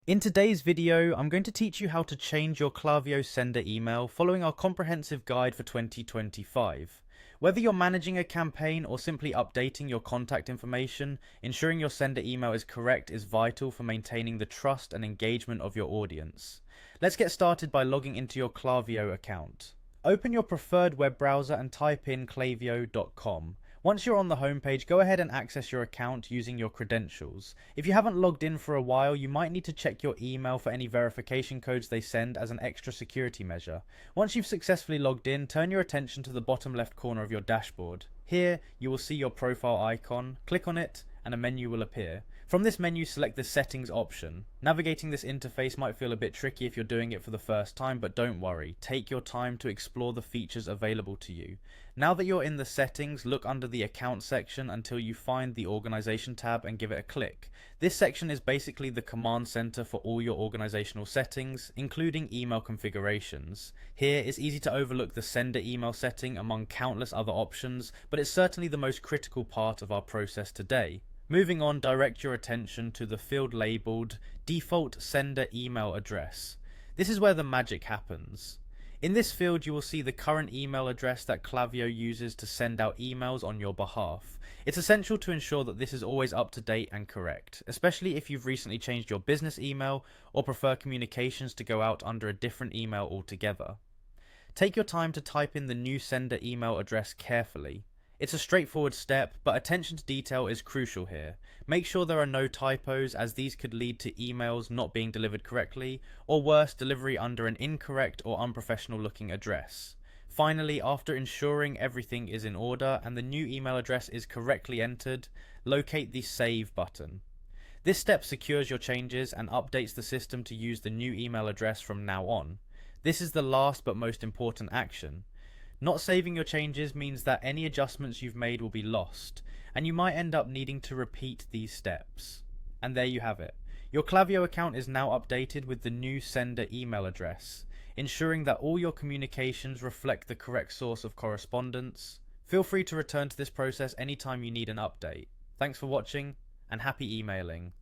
In today's video, I'm going to teach you how to change your Klaviyo sender email following our comprehensive guide for 2025. Whether you're managing a campaign or simply updating your contact information, ensuring your sender email is correct is vital for maintaining the trust and engagement of your audience. Let's get started by logging into your Klaviyo account. Open your preferred web browser and type in klaviyo.com. Once you're on the homepage, go ahead and access your account using your credentials. If you haven't logged in for a while, you might need to check your email for any verification codes they send as an extra security measure. Once you've successfully logged in, turn your attention to the bottom left corner of your dashboard. Here, you will see your profile icon. Click on it, and a menu will appear. From this menu, select the Settings option. Navigating this interface might feel a bit tricky if you're doing it for the first time, but don't worry. Take your time to explore the features available to you. Now that you're in the settings, look under the Account section until you find the Organization tab and give it a click. This section is basically the command center for all your organizational settings, including email configurations. Here, it's easy to overlook the sender email setting among countless other options, but it's certainly the most critical part of our process today. Moving on, direct your attention to the field labeled Default Sender Email Address. This is where the magic happens. In this field, you will see the current email address that Klaviyo uses to send out emails on your behalf. It's essential to ensure that this is always up to date and correct, especially if you've recently changed your business email or prefer communications to go out under a different email altogether. Take your time to type in the new sender email address carefully. It's a straightforward step, but attention to detail is crucial here. Make sure there are no typos, as these could lead to emails not being delivered correctly, or worse, delivery under an incorrect or unprofessional looking address. Finally, after ensuring everything is in order and the new email address is correctly entered, locate the Save button. This step secures your changes and updates the system to use the new email address from now on. This is the last but most important action. Not saving your changes means that any adjustments you've made will be lost, and you might end up needing to repeat these steps. And there you have it. Your Klaviyo account is now updated with the new sender email address, ensuring that all your communications reflect the correct source of correspondence. Feel free to return to this process anytime you need an update. Thanks for watching, and happy emailing.